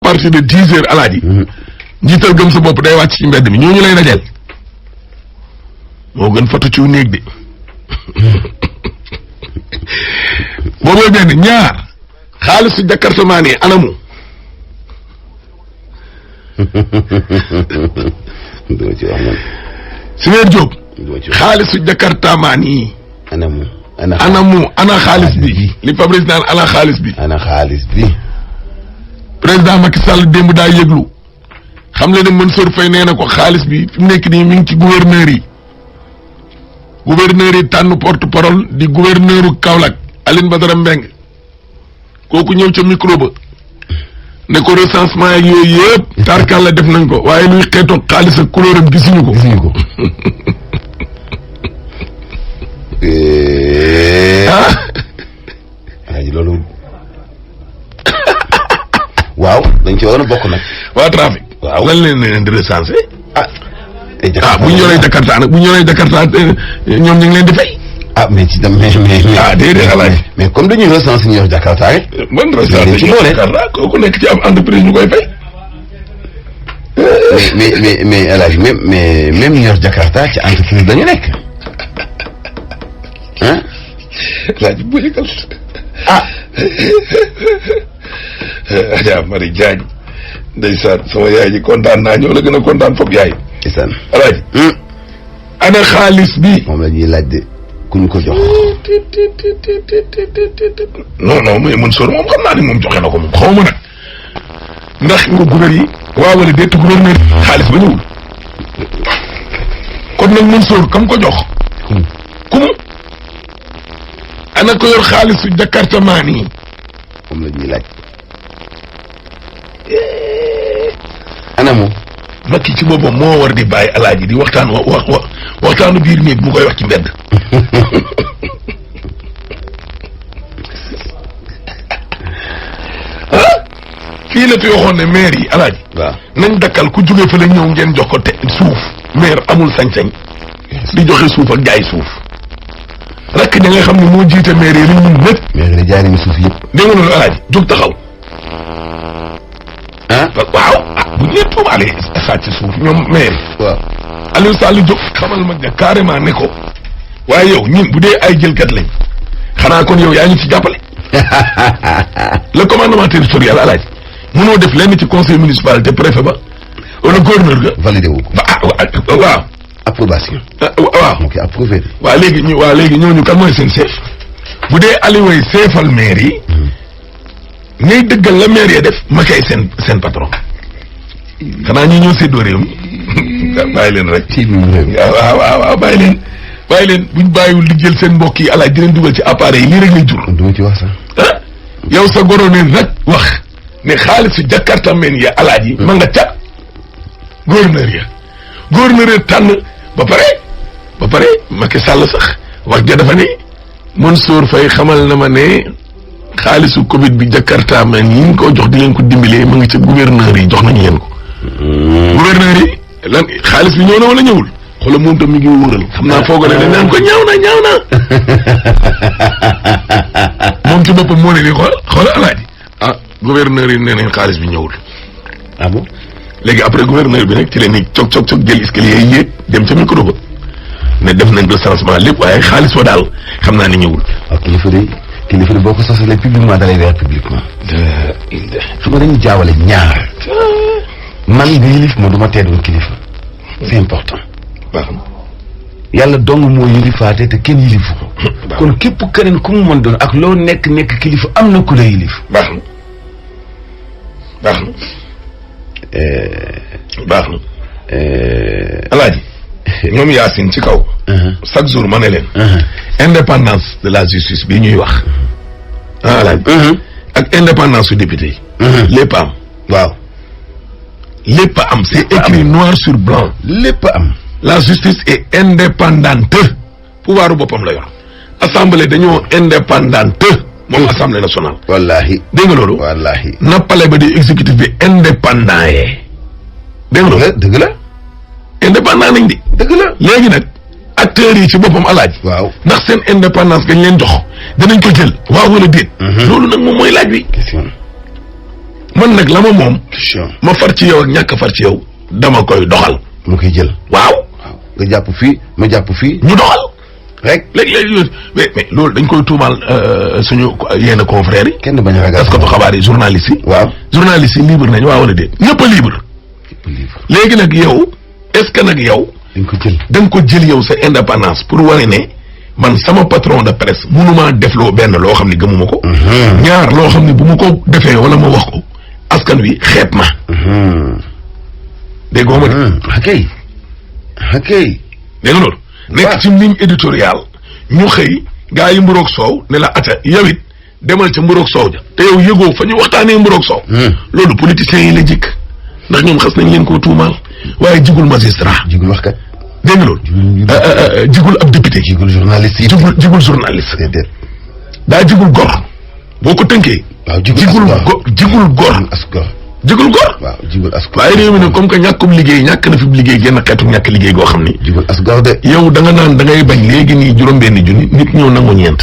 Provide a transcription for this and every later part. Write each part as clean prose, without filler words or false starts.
partir de 10 heures alaaji njiital gëm sa bopp day wàcc ci mbedd mi ñooñu lay dajal moo gën fatu ci néeg de boobooy benn ñaar xaalisu jakartamaan yi anamu doo ci wax man si ngeen jóob xaalisu jakartamaan yi anamu ana xaalis bi li Fabrice naan ana xaalis bi président Macky Sall démb daa yëglu xam le ne Mansour Faye nee na ko xaalis bi fi mu nekk nii mi ngi ci gouverneur yi tànn porte parole di gouverneuru Kaolack Aline Badara Mbeng kooku ñëw ca micro ba ne ko recensement ak yooyu yëpp tarkal la def nañ ko waaye luy xeetoog xaalis ak couleur am gisuñu ko loolu waaw dañ ci waroon a bokk nag waa trafic waaw lan leen di recensé bu ñu yoree Jakarta nag ñoom ñu ngi leen di fay mais ci dem mais déedéet alaaj mais comme dañuy recensé ñu yor Jakarta rek man recensé ñu Jakarta kooku nekk ci am entreprise ñu koy fay mais alaaj même ñu yor Jakarta ci entreprise dañu nekk laaj bu yëgal Adja Marie Diagne ndeysaan sama yaay ji kontaan naa ñoo la gën a kontaan foofu yaay ndeysaan alaaji ana xaalis bi moom la ñuy laaj de ku ñu ko jox non mais Mansour moom xam naa ni moom joxe na ko moom xaw ma nag ndax nga gouverneur yi waaw wala déet gouverneur xaalis ba ñëwul kon nag Mansour kam ko jox kumu ana ko yor xaalisu jakartamaan yi moom la ñuy laaj ana moom Macky ci boppam moo war di bàyyi alaaji di waxtaan waxtaanu biir néeg mu koy wax ci mbedd fii la fi waxoon ne maire yi alaaji waaw nañ dakkal ku jóge fa la ñëw ngeen jox ko te suuf maire amul sañ-sañ di joxe suuf ak jaay suuf rakk ña nga xam ne moo jiite maire yi li ñun lépp maire yi jaay nañu suuf yëpp dégg nga loolu alaaji jóg taxaw waaw bu ñëpp tuumaale sàcc suuf ñoom maire waaw Aliou Sall jóg xamal ma ne carrément ne ko waaye yow ñun bu dee ay jëlkat lañ xanaa kon yow yaa ñu ci jàppale le commandement territorial alaaji mënoo def lenn ci conseil municipal te préfet ba wala gouverneur ga validé wu ko waaw approbation waaw moo koy approuvé waaw léegi ñooñu kan mooy seen chef bu dee Aliou ay seefal maire yi ñuy dëggal la maire ya def ma kay seen patron xanaa ñi ñoo séddoo réew mi bàyyi leen rek waaw bàyyi leen buñ bàyyiwul di jël seen mbokk yi alaaj di leen dugal ci appareil yi lii rek lay jur duma ci wax sax yow sa goroneel nag wax ne xaalisu jakarta men ya alaaj yi ma nga ca gouverneur ya tànn ba pare Macky Sall sax wax ja dafa ne Mansour Faye xamal na ma ne xaalisu Covid bi jakarta men yi ñu ko jox di leen ko dimbalee ma nga ca gouverneur yi jox nañu leen ko gouverneur yi lan xaalis bi ñëw na wala ñëwul xoolal moom tam mi ngi wóoral xam naa foog ne dañ naan ko ñaaw na moom ci boppam moo ne nii xoolal alaaji gouverneur yi nee nañ xaalis bi ñëwul bon léegi après gouverneur bi nag ci leen ni cog jël escalier yi yéeg dem ca micro ba ne def nañ recensement lépp waaye xaalis wa daal xam naa ne ñëwul kilifa de boo ko sosalee publiquement da lay weer publiquement xam nga dañuy jaawale ñaar man nga yilif ma du ma teedoon kilifa c'est important yàlla dong moo yilifaate te kenn yilifu ko kon képp keneen ku mu mën doon ak loo nekk kilifa am na ku la yilif baax na alaaji ñoom Yacine ci kaw chaque jour ma ne leen indépendance de la justice bi ñuy wax alaaji ak indépendance su député yi lépp am waaw lépp am c'est écrit noir sur blanc lépp am la justice est indépendante pouvoiru boppam la yor assemblée dañoo indépendante moom assemblée nationale wallahi dégg nga loolu wallahi nappale ba di exécutif bi indépendant yee dégg nga loolu dëgg la indépendant nañ di dëgg la léegi nag acteurs yi ci boppam alaaj waaw ndax seen indépendance gañ leen jox danañ ko jël waaw wala déet loolu nag moom mooy laaj bi question man nag la ma moom. ma far ci yow ak ñàkk far ci yow. dama koy doxal. mu koy jël. waaw. nga jàpp fii ma jàpp fii. ñu doxal. rek léegi mais loolu dañ koy tuumaal suñu yenn confrères yi. kenn bañ a ragal parce que xabaar yi journalistes yi. waaw journalistes yi libre nañu waaw wala déet ñëpp a libre. léegi nag yow est-ce que nag yow. da nga ko jël yow sa indépendance pour wane ne man sama patron de presse mënumaa def loo benn loo xam ne gëmuma ko. ñaar loo xam ne bu ma ko defee wala ma wax ko askan wi xeeb ma. dégg nga ma de. ok. dégg nga loolu. nekk ci ligne éditoriale ñu xëy gaa yi mburoog soow ne la ata yow it demal ca mburoog soow ja te yow yëgoo fa ñu waxtaanee mburoog soow. loolu politiciens yi la jikk ndax ñoom xas nañ leen koo tuumaal waaye jigul magistrat. jigul waxkat. dégg nga loolu. jigul ab député. jigul journaliste yi. jigul journaliste. déedéet. daa jigul gor. boo ko tënkee. waaw jigul gor. jigul gor. waaw jigul as gor. waaye réew mi ne comme que ñàkkum liggéey ñàkk na fi liggéey génn xeetu ñàkk liggéey goo xam ni. jigul as gor de. yow da nga naan da ngay bañ léegi nii juróom-benni junni nit ñëw nangu ñeent.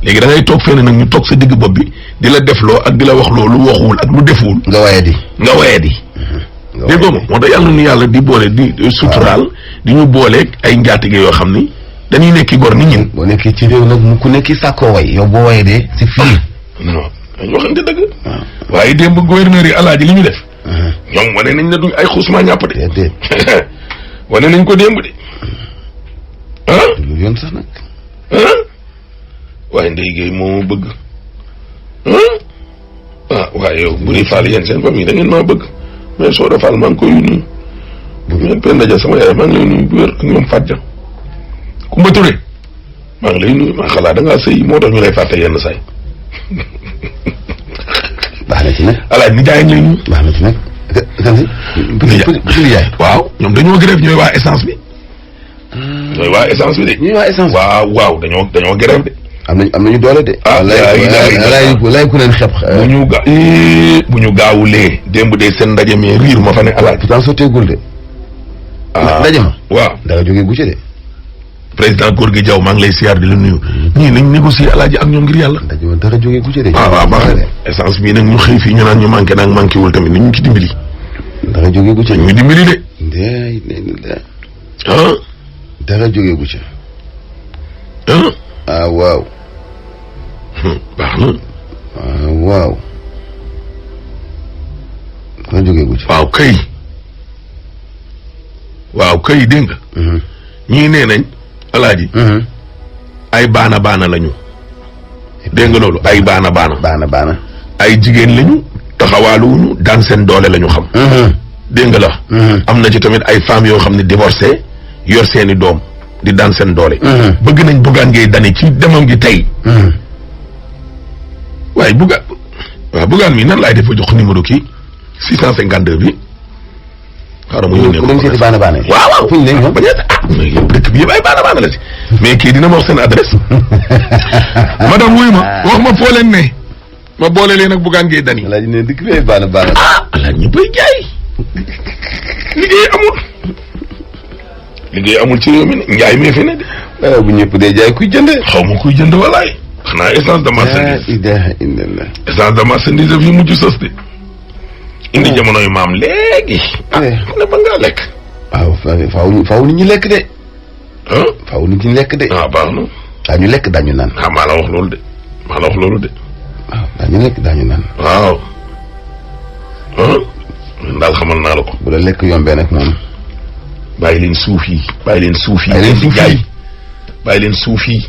léegi da ngay toog fenn nag ñu toog sa digg bopp bi di la defloo ak di la wax loo lu waxuwul ak lu defuwul. nga waye di. dégg nga moo tax yàlla nu yàlla di boole di suturaal di ñu booleeg ay njaatige yoo xam ni dañuy nekki gor ni ñin. boo nekkee ci réew nag mu ku nekki sàkkoo way yow boo waye dee c'est fini. non dañu waxante dëgg. waaye démb gouverneur yi alaaji li ñu def. ñoom wane nañ ne duñ ay xusma ñàpp de. déedéet. wane nañ ko démb de. lu yoon sax nag. waaye Ndeye Gueye moo bëgg. waaye yow bu dee faal yéen seen famille da ngeen maa bëgg mais soo defaal maa ngi koy nuyu. mais Penda Dia sama yaay maa ngi lay nuyu bu wér ak ñoom Fadja. Kumba Touré maa ngi lay nuyu maa xalaat da ngaa sëy moo tax ñu lay fàtte yenn saay. baax na ci nag. alaaj ni jaay lay nuyu. baax na ci nag. waaw ñoom dañoo grève ñooy waa essence bi. ñooy waa essence bi de. ñooy waa essence. waaw dañoo grève de. am nañu doole de. lay ku leen xeeb. bu ñu gaawulee. démb de seen ndaje mi riir ma fa ne alaaj. pourtant sotteegul de. ndaje ma. waaw dara jógee gu ci de. président Gorgui Diaw maa ngi lay siyaar di la nuyu. ñii nañ négocier alaaji ak ñoom ngir yàlla. ndaje ma dara jógee gu ci de. waaw baax na essence bii nag ñu xëy fii ñu naan ñu manqué naag manqué wul tamit nañ ñu ci dimbali. dara jógee gu ci. ñu dimbali de. dara jógee gu ci. waaw. baax na. waaw. dara jógee gu ci. waaw kay dégg nga. ñii nee nañ alaaji. ay baana lañu. dégg nga loolu ay baana. ay jigéen lañu taxawaaluwuñu daan seen doole lañu xam. dégg nga la. am na ci tamit ay femmes yoo xam ne divorcé yor seeni doom di daan seen doole. bëgg nañ Bougane Gueye Dany ci demam gi tey. waaye Bougane mi nan laay def ba jox numéro kii 652 bi. xaaral ma yónnee ko dem seeti baana. waaw fu ñu ne ñoom dëkk bi yëpp ay baana la si. mais kii dina ma wax seen adresse. madame wuy ma wax ma foo leen ne. ma boole leen ak Bougane Gueye Dany. alaaji ne dëkk bi ay baana. alaaji ñu koy jaay. liggéey amul ci réew mi ne njaay mee fi ne de. bu ñëpp dee jaay kuy jënd. xaw ma kuy jënd walaay. xanaa essence de marchandise. essence de marchandise fi mujj sës de. indi jamonoy maam léegi. ne ba ngaa lekk. faaw nit ñi lekk de. faaw nit ñi lekk de. baax na. daañu lekk daañu naan. maa la wax loolu de. daañu lekk daañu naan. waaw. daal xamal naa la ko. bu la lekk yombee nag moom. bàyyi leen suuf yi. bàyyi leen suuf yi.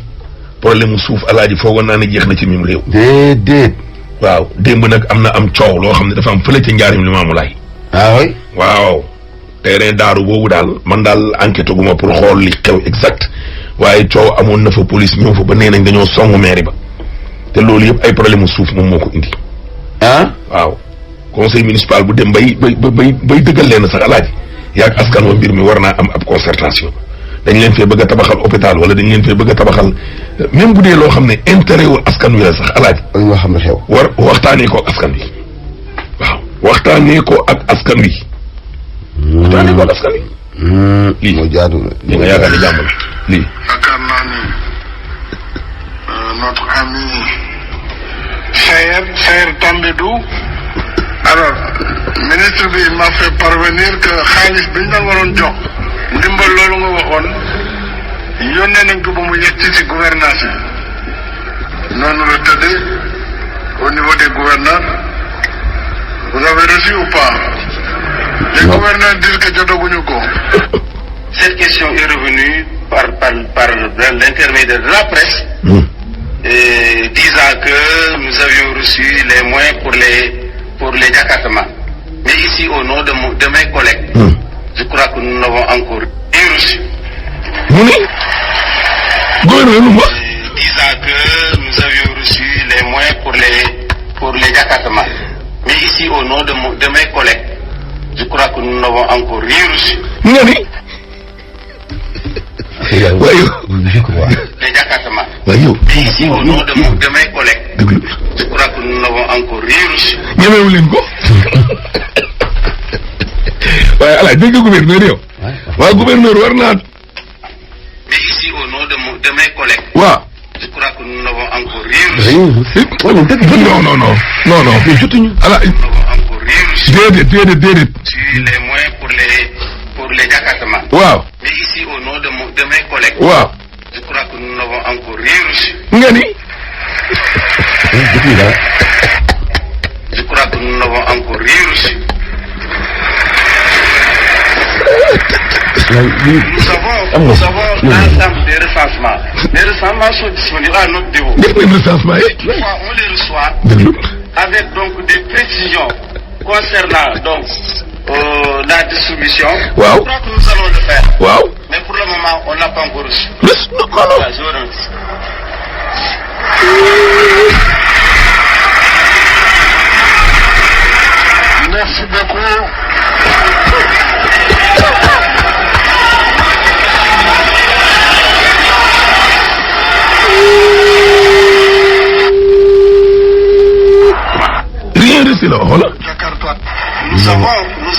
problème mu suuf alaaji foogoon naa ne jeex na ci mim réew. déedéet. waaw démb nag am na am coow loo xam ne dafa am fële ca njaarim Limaamu Laay. oui. waaw terrain daaru boobu daal man daal enquête gu ma pour xool li xew exact waaye coow amoon na fa police ñëw fa ba nee nañ dañoo songu mairie ba te loolu yëpp ay problème mu suuf moom moo ko indi. waaw conseil municipal bu dem bay dëggal leen sax alaaji yaag askan wa mbir mi war naa am ab concertation dañ leen fee bëgg a tabaxal hôpital wala dañ leen fee bëgg a tabaxal même bu dee loo xam ne intérêt wu askan wi la sax alaaji. loo xam ne xew. waxtaanee ko ak askan wi. waaw waxtaanee ko ak askan wi. waxtaanee ko ak askan wi. lii moo jaadu li nga yaakaar ni jàmm la lii. yaakaar naa ni notre ami Sayer Tambédou alors ministre bi m'a fait parvenir que xaalis bi ñu la waroon jox ndimbal loolu nga waxoon yónnee nañ ko ba mu yegg ci gouvernance yi noonu la tëddee au niveau des gouverneurs. Vous avez reçu ou pas? Les gouverneurs disent que jotaguñu ko. Cette question est revenue par l'intermédiaire de la presse, disant que nous avions reçu les moyens pour les diakartaman. Mais ici, au nom de mes collègues, je crois que nous n'avons encore rien reçu. Disant que nous avions reçu les moyens pour les diakartaman. Mais ici, au nom de mes collègues, je crois que nous n'avons encore rien reçu. Les diakartaman. Mais ici, au nom de mes collègues, je crois que nous n'avons encore rien reçu. Gouverneur, gouverneur, mais ici, au nom de mes collègues, je crois que nous n'avons encore rien reçu. Non. Nous n'avons encore rien reçu. Sur les moyens pour les diakartaman. Mais ici, au nom de mes collègues, je crois que nous n'avons encore rien reçu. Je crois que nous n'avons encore rien reçu. Nous avons l'ensemble des recensements. Les recensements sont disponibles à notre niveau. On les reçoit avec donc des précisions concernant donc la distribution. Je crois que nous allons le faire. Mais pour le moment, on n'a pas encore reçu. Merci beaucoup. Rien reçu là, voilà. Nous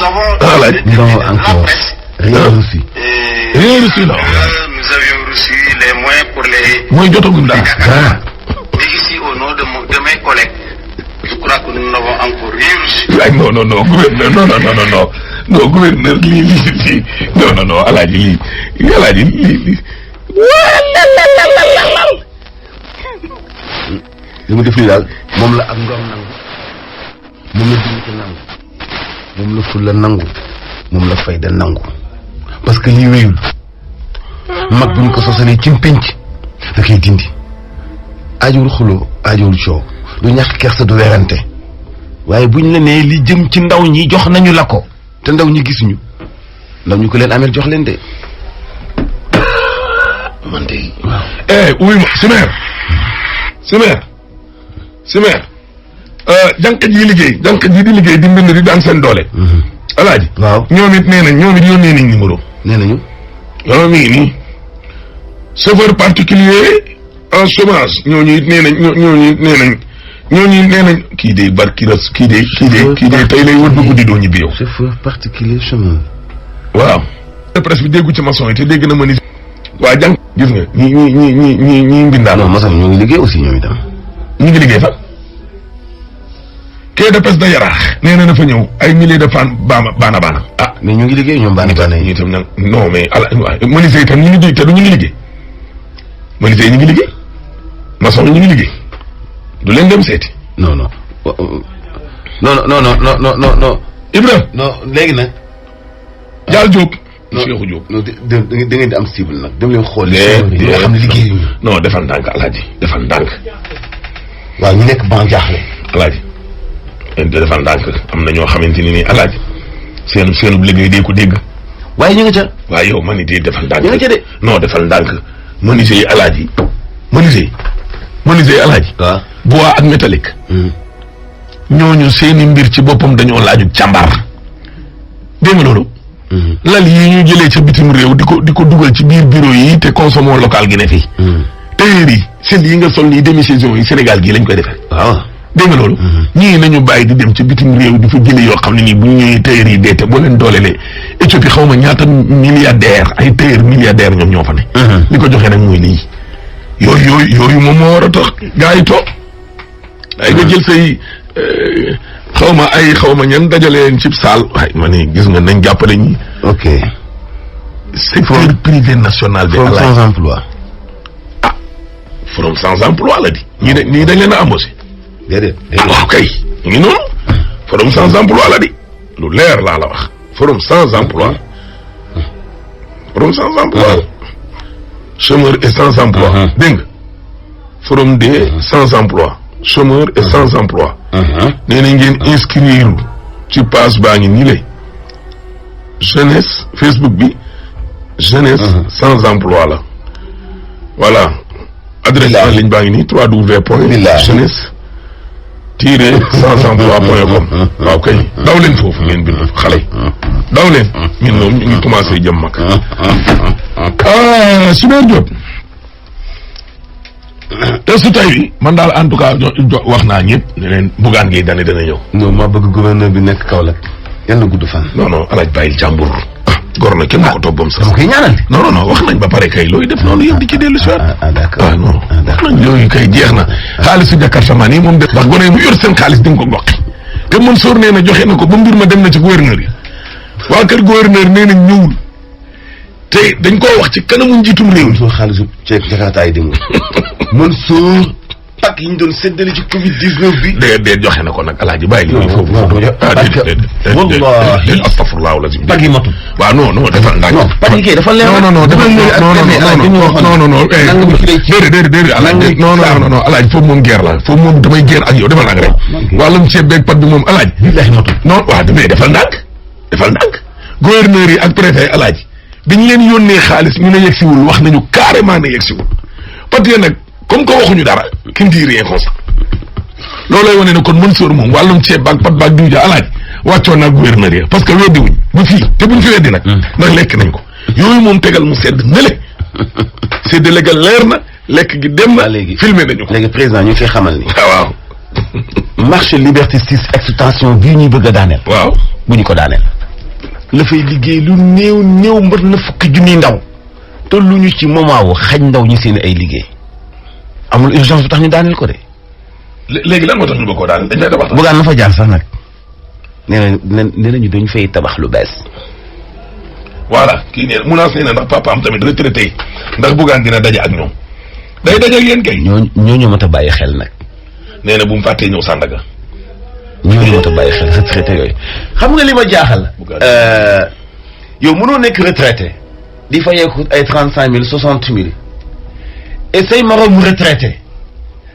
avons la presse. Rien reçu. Rien reçu là. Nous avions reçu les moyens pour les diakartaman. Mais ici, au nom de mes collègues, je crois que nous n'avons encore rien reçu. Non, gouverneur, non, gouverneur, non, Alaaji. li mu def nii daal moom la ak ngor nangu moom la dignité nangu moom la fulla nangu moom la fayda nangu parce que lii wéyul mag buñ ko sosalee ci pénc da koy dindi aajowul xuloo aajowul coow du ñàkk kersa du werante waaye buñ la nee li jëm ci ndaw ñi jox nañu la ko te ndaw ñi gisuñu ndaw ñu ko leen ameel jox leen de man de wuy ma Simeer jànkat yi liggéey di liggéey di mbind di daan seen doole. Alaaji. ñoom it yónnee nañ numéro. nee nañu. mi ngi nii chauffeur particulier en chômage ñooñu it nee nañ kii de barki ras kii de tey lay wër bu guddi doo ñibbi yow. chauffeur particulier chômage. waaw. presse bi déggu ci maçon yi te dégg na ma ni. waa jànk gis nga ñi mbindaan. non maçon ñoo ngi liggéey aussi ñoom itam. ñu ngi liggéey fan. quai de pêche da Yaraax nee na fa ñëw ay milliers de fan baana. mais ñu ngi liggéey ñoom baana yi itam nag non mais menuisier itam ñu ngi te du ñu ngi liggéey. menuisier ñu ngi liggéey. maçon ñu ngi liggéey. du leen dem seeti. non. Ibrahima. non léegi nag. Jaal Diop. Cheikhou Diop. non da ngeen di am cible nag dem leen xool. yoo xam ne liggéeyuñu. non defal ndànk Alaaji defal ndànk. waaw ñu nekk ban jaaxle. Alaaji defal ndànk am na ñoo xamante ni nii Alaaji seenu liggéey dee ko dégg. waaye ñu nga ca. waaye yow man it defal ndànk. ñu nga ca de. non defal ndànk menuisier yi Alaaji. menuisier yi Alaaji. waaw bois ak métallique. ñooñu seeni mbir ci boppam dañoo laaju càmbar. dégg nga loolu. lal yi ñu jëlee ca bitim réew di ko dugal ci biir bureau yi te consommation local gi ne fii. tailleur yi seen yi nga sol nii demi-saison yi Sénégal gii lañ koy defee. waaw dégg nga loolu. ñii nañu bàyyi di dem ca bitim réew di fa jëlee yoo xam ne nii bu ñu ñëwee tailleur yi dee te boo leen doolelee Éthiopie xaw ma ñaata milliardaire ay tailleur milliardaire ñoom ñoo fa ne. li ko joxee nag mooy lii. yooyu moom moo war a tax gars yi toog. ay nga jël say xaw ma ñan dajale leen cib saal waaye ma ni gis nga nañ jàppale ñi. ok. secteur privé national bi. forum sans emploi. ah forum sans emploi la di. ñii dañ leen a embauché. déedéet. waaw kay ñu ngi noonu. forum sans emploi la di. lu leer laa la wax. forum sans emploi. forum sans emploi. chômeur et sans emploi. dégg nga. forum des sans emploi. chômeur et sans emploi. nee na ngeen inscrire ci page baa ngi nii lay. jeunesse Facebook bi. jeunesse sans emploi la. voilà. adresse en ligne baa ngi nii www.jeunesse-sans-emploi.com. waaw kay daw leen foofu ngeen bind xale yi. daw leen ñun moom ñu ngi commencé jëm mag. Super Diop. te su tay bi man daal en tout cas wax naa ñëpp ne leen Bougane Gueye Dany dana ñëw. non ma bëgg gouverneur bi nekk Kaolack yàlla gudd fan. non alaaj bàyyil jàmbur. gor na kenn ma ko toog bam sax. dama koy ñaanal. non wax nañ ba pare kay looy def noonu yëpp di ci dellu si waat. d'accord non wax nañ yooyu kay jeex na. xaalisu jakartaman yi moom de. ndax gone yi mu yor seen xaalis di nga ko goqi. te Mansour nee na joxe na ko ba mbir ma dem na ci gouverneur yi. waa kër gouverneur nee nañ ñëwul. te dañ koo wax ci kanamu njiitum réew. Mansour xaalisu ceeb jakarta yi demul. Mansour pak yi ñu doon séddale ci Covid 19 bi. déedéet joxe na ko nag alaaji bàyyi li foofu. wallahi astafurlaahu lazim. pak yi matul. waaw non defal ndànk. non pak yi kay dafa leer. non déedéet alaaji non alaaji foofu moom guerre la foofu moom damay guerre ak yow defal ndànk rek. wàllum ceeb beeg pat bi moom alaaji. billahi matul. non waaw mais defal ndànk gouverneur yi ak préfet alaaji biñ leen yónnee xaalis ñu ne yegsiwul wax nañu carrément ne yegsiwul parce que nag comme que waxuñu dara ki ndi rien constant loolay wane ne kon Mansour moom wàllum ceeb baag pat baag diw ja alaaj wàccoon naa gouverneur yi parce que weddi wuñ ba fii te buñ fi weddi nag ndax lekk nañ ko yooyu moom tegal mu sedd nele sedd légal leer na lekk gi dem na filmé nañu ko léegi président ñu ngi fi xamal ni waaw marché liberté 6 extension bii ñuy bëgg a daaneel waaw bu ñu ko daaneel la fay liggéey lu néew mbët na fukki junniy ndaw te lu ñu ci moment wu xañ ndaw ñi seen ay liggéey amul urgence bu tax ñu daaneel ko de. léegi lan moo tax ñu bëgg koo daaneel dañ fay tabax. Bougane na fa jaar sax nag nee nañu dañu fay tabax lu bees. voilà kii nee menacé na ndax papaam tamit retraité ndax Bougane dina daje ak ñoom day daje ak yéen kay. ñooñu mat a bàyyi xel nag. nee na bu mu fàttee ñëw Sandaga. ñooñu mat a bàyyi xel retraité yooyu. xam nga li ma jaaxal. yow mënoo nekk retraité. di fayeeku ay 35 000 60 000. et say moroom retraité.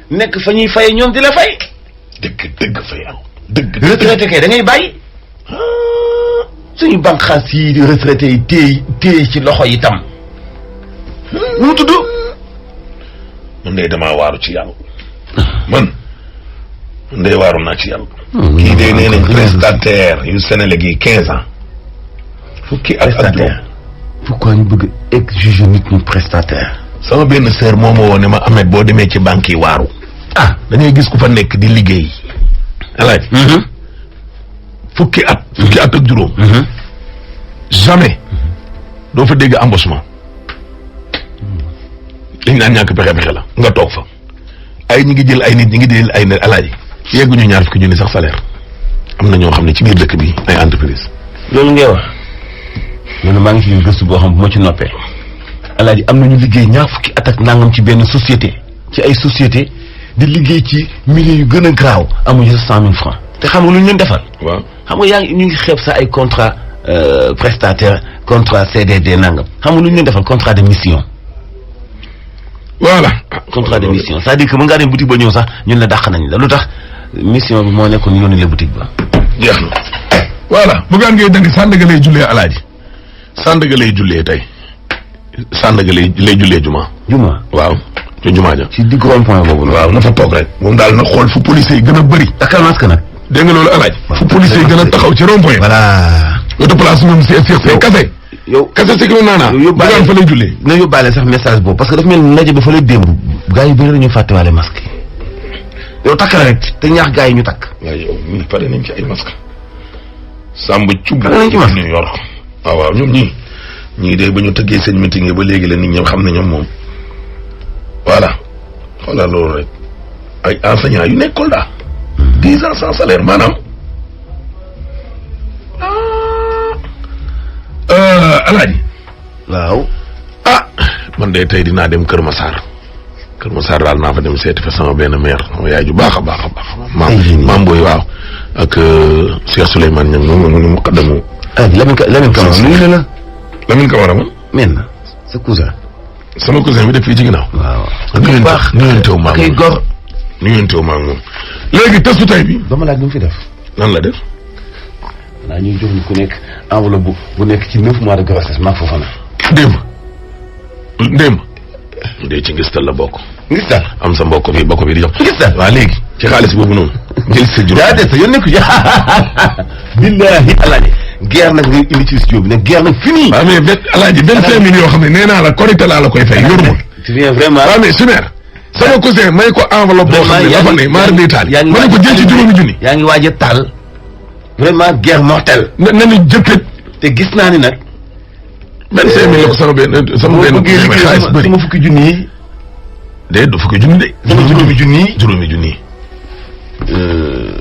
nekk fa ñuy fay ñoom di la fay. dëgg fay am dëgg. retraité kay da ngay bàyyi. suñu bànqaas yi di retraité yi téye ci loxo yi tam. nu mu tudd. man de damaa waaru ci yàlla. man de waaru naa ci yàlla. kii de nee nañ prestataire yu Sénégal yi 15 ans. fukki at ak juróom. pourquoi ñu bëgg exiger nit ñu prestataire. sama benn sœur moo ma woo ne ma Ahmed boo demee ci banque yi waaru. ah da ngay gis ku fa nekk di liggéey. alaaj fukki at ak juróom. jamais doo fa dégg embauchement. dañ naan ñàkk pexe la nga toog fa. ay ñi ngi jël ay nit ñi ngi jël ay alaaji yegguñu ñaar fukki junni sax salaire. am na ñoo xam ne ci biir dëkk bi ay entreprise. loolu ngay wax. loolu maa ngi ci gëstu boo xam bu ma ci noppee. alaaji am nañu liggéey ñaar fukki at ak nangam ci benn société. ci ay société di liggéey ci milieu yu gën a graaw amuñu sax 100 000 francs. te xam nga lu ñu leen defal. waaw xam nga ñu ngi xeeb sax ay contrat prestataire contrat CDD nangam xam nga lu ñu leen defal contrat de mission. voilà. contrat de mission c'est-à-dire que mën ngaa dem boutique ba ñëw sax ñun la dàq nañ la lu tax mission bi moo nekkoon ñu yónni la boutique ba. jeex na voilà Bougane Gueye Dany Sandaga lay jullee alaaji Sandaga lay jullee tey Sandaga lay jullee juma. waaw ci juma ja. ci digg rond-point boobu. waaw na fa toog rek. moom daal na xool fu police yi gën a bëri. takkal masque nag. dégg nga loolu alaaji. fu police yi gën a taxaw ci rond-point. voilà. auto place moom si kase. kase si kilo naanaa. Bougane fa lay jullee. na yóbbaale sax message boobu parce que dafa mel ni ndaje ba fa lay démb. gars yi bëri nañu fàttewaale masque yi. yow takkal rek te ñaax gars yi ñu takk. waaye yow ñii pare nañ ci ay masque. Samba Thioub. pare nañ ci masque New York. waaw ñoom ñii de ba ñu tëggee seen meeting yi ba léegi la nit ñi xam ne ñoom moom. voilà xoolal loolu rek ay enseignants yu nekk Kolda. 10 ans sans salaire maanaam alaaji. waaw. ah man de tey dinaa dem Kër Massar. Kër Massar daal naa fa dem seeti fa sama benn maire sama yaay ju baax a baax a baax. maam booy waaw. ak Cheikh Souleymane ñoom moom mu xaddamu. Lamine Camara nuyu na la. Lamine Camara man. men sa cousin. sama cousin bi def fii ci ginnaaw. waaw. bu baax nuyonteewu maa kay gor. nuyonteewu maa moom. léegi testu tey bi. ba ma laaj nu mu fi def. nan la def. naa ñuy jox ñu ku nekk enveloppe bu nekk ci 9 mois de grossesse maag foofa na. démb. ndee ci ngistal la bokk. ngistal am sa mbokk bi bokk bi di jox. ngistal waaw léegi ci xaalis boobu noonu. jël sa juróom daa des sa yoon nekku billahi alaaji guerre nag ngay indi ci studio bi nag guerre nag fini. waaw mais alaaji 25 000 yoo xam ne nee naa la korite laa la koy fay yoruma. tu viens vraiment. waaw mais Sumer. sama cousin may ko enveloppe boo xam ne dafa ne maar day taal. ma ne ko jël ci juróomi junni. yaa ngi waaj a taal. vraiment guerre mortelle. na ni jëppit. te gis naa ni nag. 25 000 la ko sama benn xaalis bëri sama fukki junni yi. du fukki junni de. juróomi junni.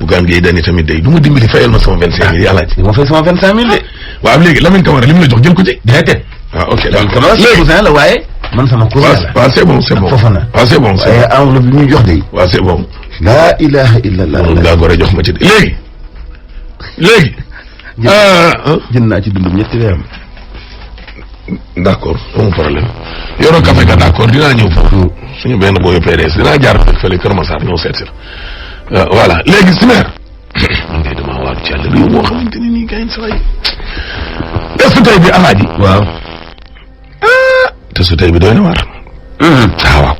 Bougane Gueye Dany tamit day du ma dimbali fayal ma sama 25 000 yàlla ci. ma fay sama 25 000 de. waaw léegi Lamine Camara li mu la jox jël ko ci. déedéet. waaw ok Lamine Camara sama cousin la waaye. man sama cousin la. waaw c'est bon. foofa na. waaw c'est bon. waaye enveloppe bi ñu jox de. waaw c'est bon. laa ilaha illallah. moom ngaa gore jox ma ci de léegi. jënd naa ci dundum ñetti weeram. d'accord amul problème. yoroo café ga d'accord dinaa ñëw foofu. suñu benn booyu PDS dinaa jaar fële Kër Massar ñëw seet si la. voilà léegi Sumer. man de damaa waaru ci àll réew moo xamante ne nii gars yi sa waay. testu tey bi alaaji. waaw. testu tey bi doy na waar. waaw.